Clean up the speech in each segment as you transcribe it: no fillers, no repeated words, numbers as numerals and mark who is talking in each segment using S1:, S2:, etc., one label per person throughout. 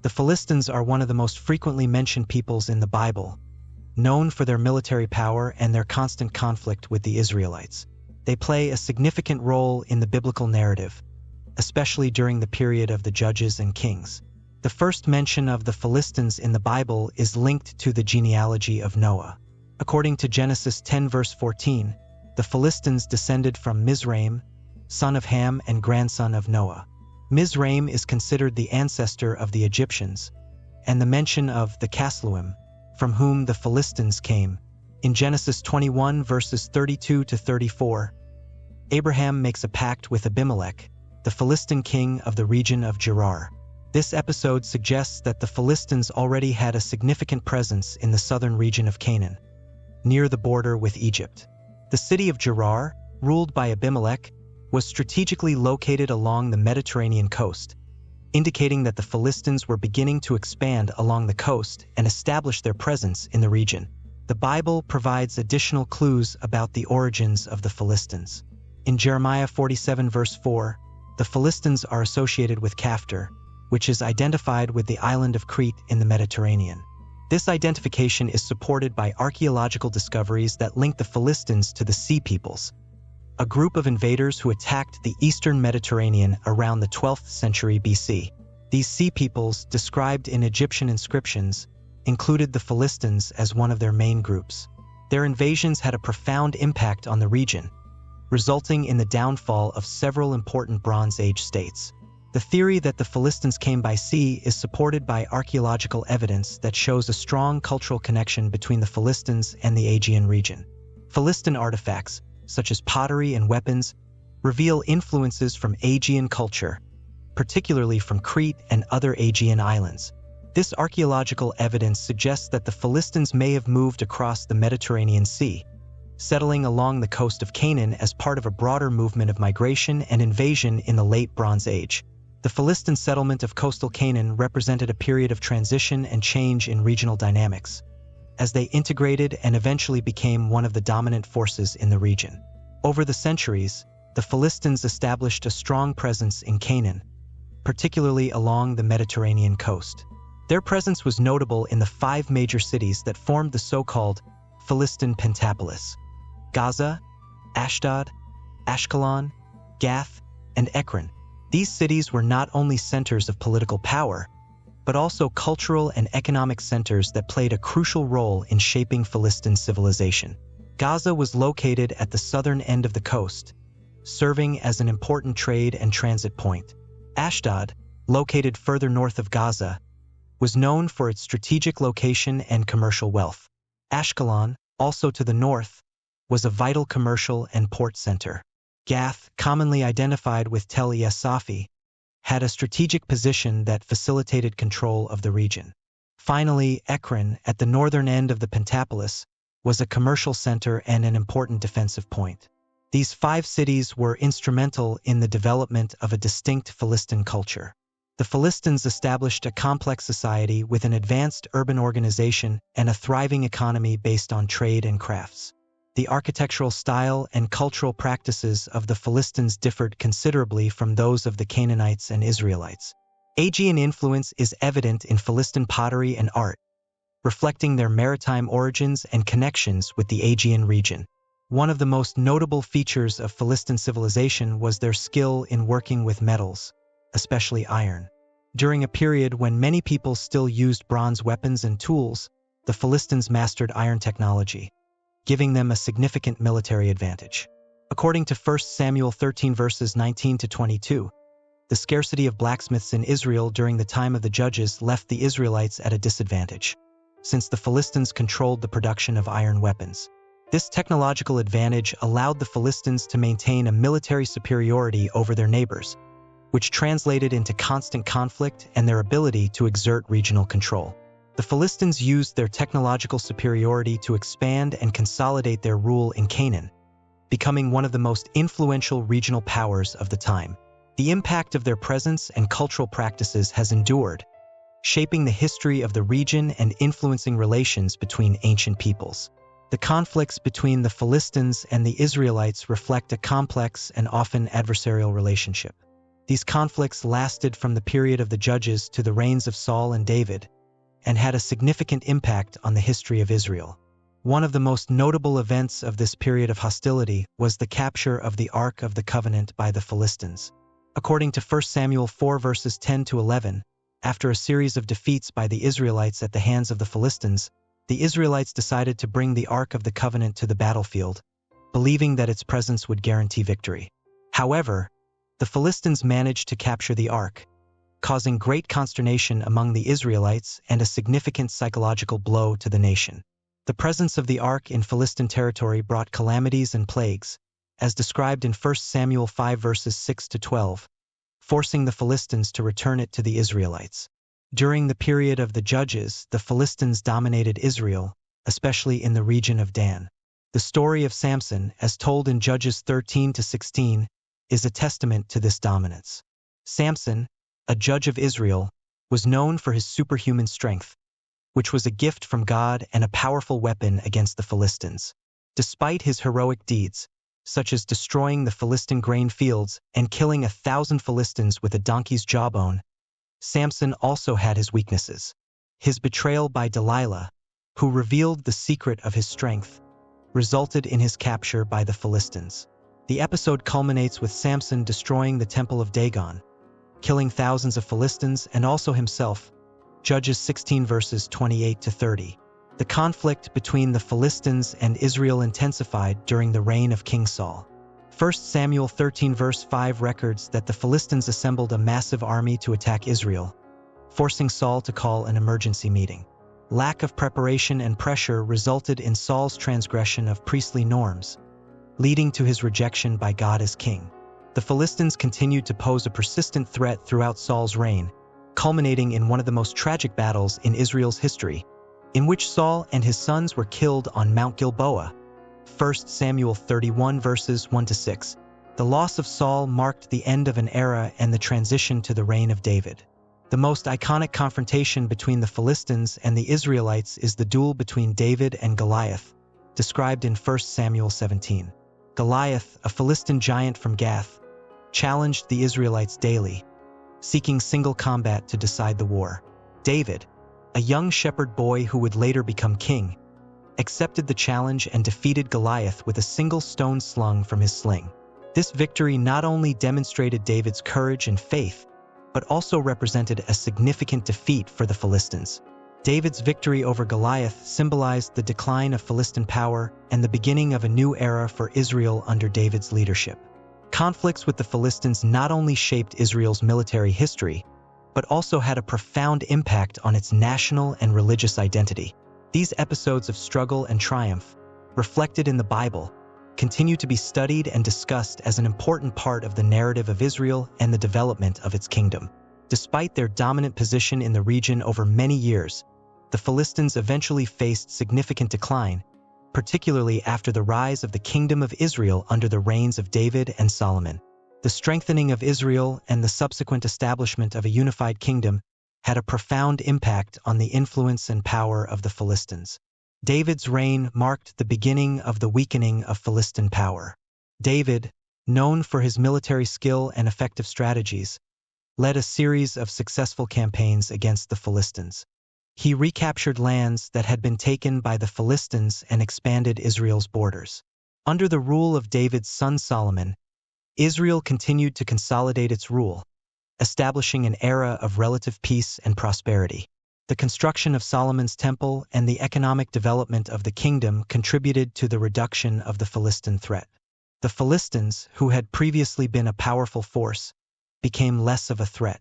S1: The Philistines are one of the most frequently mentioned peoples in the Bible, known for their military power and their constant conflict with the Israelites. They play a significant role in the biblical narrative, especially during the period of the Judges and Kings. The first mention of the Philistines in the Bible is linked to the genealogy of Noah. According to Genesis 10 verse 14, the Philistines descended from Mizraim, son of Ham and grandson of Noah. Mizraim is considered the ancestor of the Egyptians, and the mention of the Casluhim, from whom the Philistines came, in Genesis 21 verses 32 to 34. Abraham makes a pact with Abimelech, the Philistine king of the region of Gerar. This episode suggests that the Philistines already had a significant presence in the southern region of Canaan, near the border with Egypt. The city of Gerar, ruled by Abimelech, was strategically located along the Mediterranean coast, indicating that the Philistines were beginning to expand along the coast and establish their presence in the region. The Bible provides additional clues about the origins of the Philistines. In Jeremiah 47 verse 4, the Philistines are associated with Kaftor, which is identified with the island of Crete in the Mediterranean. This identification is supported by archaeological discoveries that link the Philistines to the Sea Peoples, a group of invaders who attacked the eastern Mediterranean around the 12th century BC. These Sea Peoples, described in Egyptian inscriptions, included the Philistines as one of their main groups. Their invasions had a profound impact on the region, resulting in the downfall of several important Bronze Age states. The theory that the Philistines came by sea is supported by archaeological evidence that shows a strong cultural connection between the Philistines and the Aegean region. Philistine artifacts, such as pottery and weapons, reveal influences from Aegean culture, particularly from Crete and other Aegean islands. This archaeological evidence suggests that the Philistines may have moved across the Mediterranean Sea, settling along the coast of Canaan as part of a broader movement of migration and invasion in the late Bronze Age. The Philistine settlement of coastal Canaan represented a period of transition and change in regional dynamics, as they integrated and eventually became one of the dominant forces in the region. Over the centuries, the Philistines established a strong presence in Canaan, particularly along the Mediterranean coast. Their presence was notable in the 5 major cities that formed the so-called Philistine pentapolis: Gaza, Ashdod, Ashkelon, Gath, and Ekron. These cities were not only centers of political power, but also cultural and economic centers that played a crucial role in shaping Philistine civilization. Gaza was located at the southern end of the coast, serving as an important trade and transit point. Ashdod, located further north of Gaza, was known for its strategic location and commercial wealth. Ashkelon, also to the north, was a vital commercial and port center. Gath, commonly identified with Tel Es Safi, had a strategic position that facilitated control of the region. Finally, Ekron, at the northern end of the pentapolis, was a commercial center and an important defensive point. These 5 cities were instrumental in the development of a distinct Philistine culture. The Philistines established a complex society with an advanced urban organization and a thriving economy based on trade and crafts. The architectural style and cultural practices of the Philistines differed considerably from those of the Canaanites and Israelites. Aegean influence is evident in Philistine pottery and art, reflecting their maritime origins and connections with the Aegean region. One of the most notable features of Philistine civilization was their skill in working with metals, especially iron. During a period when many people still used bronze weapons and tools, the Philistines mastered iron technology, giving them a significant military advantage. According to 1 Samuel 13 verses 19 to 22, the scarcity of blacksmiths in Israel during the time of the Judges left the Israelites at a disadvantage, since the Philistines controlled the production of iron weapons. This technological advantage allowed the Philistines to maintain a military superiority over their neighbors, which translated into constant conflict and their ability to exert regional control. The Philistines used their technological superiority to expand and consolidate their rule in Canaan, becoming one of the most influential regional powers of the time. The impact of their presence and cultural practices has endured, shaping the history of the region and influencing relations between ancient peoples. The conflicts between the Philistines and the Israelites reflect a complex and often adversarial relationship. These conflicts lasted from the period of the Judges to the reigns of Saul and David, and had a significant impact on the history of Israel. One of the most notable events of this period of hostility was the capture of the Ark of the Covenant by the Philistines. According to 1 Samuel 4 verses 10 to 11, after a series of defeats by the Israelites at the hands of the Philistines, the Israelites decided to bring the Ark of the Covenant to the battlefield, believing that its presence would guarantee victory. However, the Philistines managed to capture the Ark, causing great consternation among the Israelites and a significant psychological blow to the nation. The presence of the Ark in Philistine territory brought calamities and plagues, as described in 1 Samuel 5 verses 6 to 12, forcing the Philistines to return it to the Israelites. During the period of the Judges, the Philistines dominated Israel, especially in the region of Dan. The story of Samson, as told in Judges 13 to 16, is a testament to this dominance. Samson, a judge of Israel, was known for his superhuman strength, which was a gift from God and a powerful weapon against the Philistines. Despite his heroic deeds, such as destroying the Philistine grain fields and killing 1,000 Philistines with a donkey's jawbone, Samson also had his weaknesses. His betrayal by Delilah, who revealed the secret of his strength, resulted in his capture by the Philistines. The episode culminates with Samson destroying the temple of Dagon, killing thousands of Philistines and also himself. Judges 16 verses 28 to 30. The conflict between the Philistines and Israel intensified during the reign of King Saul. 1 Samuel 13 verse 5 records that the Philistines assembled a massive army to attack Israel, forcing Saul to call an emergency meeting. Lack of preparation and pressure resulted in Saul's transgression of priestly norms, leading to his rejection by God as king. The Philistines continued to pose a persistent threat throughout Saul's reign, culminating in one of the most tragic battles in Israel's history, in which Saul and his sons were killed on Mount Gilboa. 1 Samuel 31 verses 1 to 6. The loss of Saul marked the end of an era and the transition to the reign of David. The most iconic confrontation between the Philistines and the Israelites is the duel between David and Goliath, described in 1 Samuel 17. Goliath, a Philistine giant from Gath, challenged the Israelites daily, seeking single combat to decide the war. David, a young shepherd boy who would later become king, accepted the challenge and defeated Goliath with a single stone slung from his sling. This victory not only demonstrated David's courage and faith, but also represented a significant defeat for the Philistines. David's victory over Goliath symbolized the decline of Philistine power and the beginning of a new era for Israel under David's leadership. Conflicts with the Philistines not only shaped Israel's military history, but also had a profound impact on its national and religious identity. These episodes of struggle and triumph, reflected in the Bible, continue to be studied and discussed as an important part of the narrative of Israel and the development of its kingdom. Despite their dominant position in the region over many years, the Philistines eventually faced significant decline, particularly after the rise of the Kingdom of Israel under the reigns of David and Solomon. The strengthening of Israel and the subsequent establishment of a unified kingdom had a profound impact on the influence and power of the Philistines. David's reign marked the beginning of the weakening of Philistine power. David, known for his military skill and effective strategies, led a series of successful campaigns against the Philistines. He recaptured lands that had been taken by the Philistines and expanded Israel's borders. Under the rule of David's son Solomon, Israel continued to consolidate its rule, establishing an era of relative peace and prosperity. The construction of Solomon's temple and the economic development of the kingdom contributed to the reduction of the Philistine threat. The Philistines, who had previously been a powerful force, became less of a threat.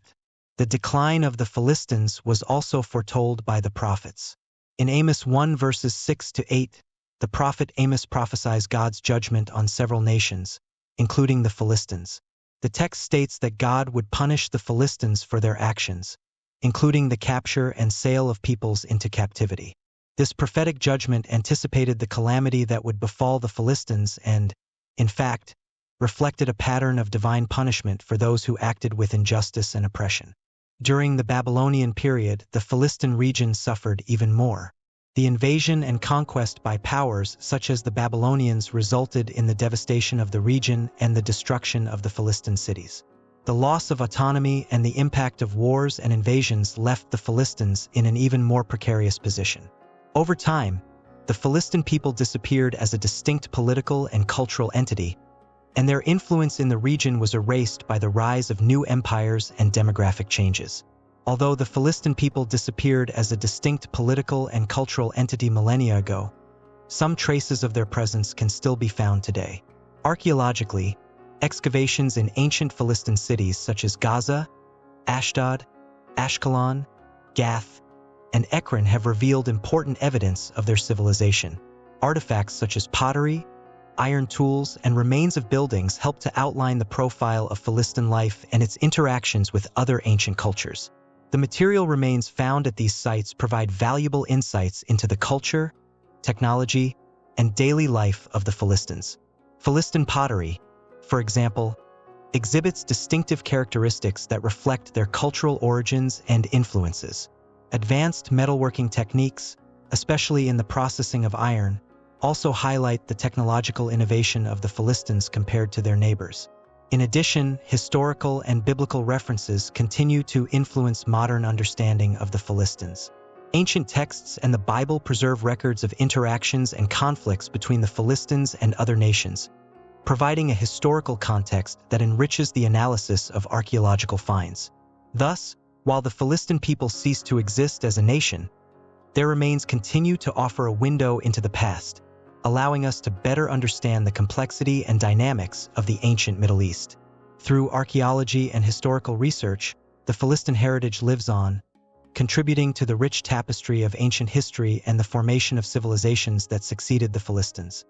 S1: The decline of the Philistines was also foretold by the prophets. In Amos 1 verses 6 to 8, the prophet Amos prophesies God's judgment on several nations, including the Philistines. The text states that God would punish the Philistines for their actions, including the capture and sale of peoples into captivity. This prophetic judgment anticipated the calamity that would befall the Philistines and, in fact, reflected a pattern of divine punishment for those who acted with injustice and oppression. During the Babylonian period, the Philistine region suffered even more. The invasion and conquest by powers such as the Babylonians resulted in the devastation of the region and the destruction of the Philistine cities. The loss of autonomy and the impact of wars and invasions left the Philistines in an even more precarious position. Over time, the Philistine people disappeared as a distinct political and cultural entity, and their influence in the region was erased by the rise of new empires and demographic changes. Although the Philistine people disappeared as a distinct political and cultural entity millennia ago, some traces of their presence can still be found today. Archaeologically, excavations in ancient Philistine cities such as Gaza, Ashdod, Ashkelon, Gath, and Ekron have revealed important evidence of their civilization. Artifacts such as pottery, iron tools, and remains of buildings help to outline the profile of Philistine life and its interactions with other ancient cultures. The material remains found at these sites provide valuable insights into the culture, technology, and daily life of the Philistines. Philistine pottery, for example, exhibits distinctive characteristics that reflect their cultural origins and influences. Advanced metalworking techniques, especially in the processing of iron, also highlight the technological innovation of the Philistines compared to their neighbors. In addition, historical and biblical references continue to influence modern understanding of the Philistines. Ancient texts and the Bible preserve records of interactions and conflicts between the Philistines and other nations, providing a historical context that enriches the analysis of archaeological finds. Thus, while the Philistine people cease to exist as a nation, their remains continue to offer a window into the past, allowing us to better understand the complexity and dynamics of the ancient Middle East. Through archaeology and historical research, the Philistine heritage lives on, contributing to the rich tapestry of ancient history and the formation of civilizations that succeeded the Philistines.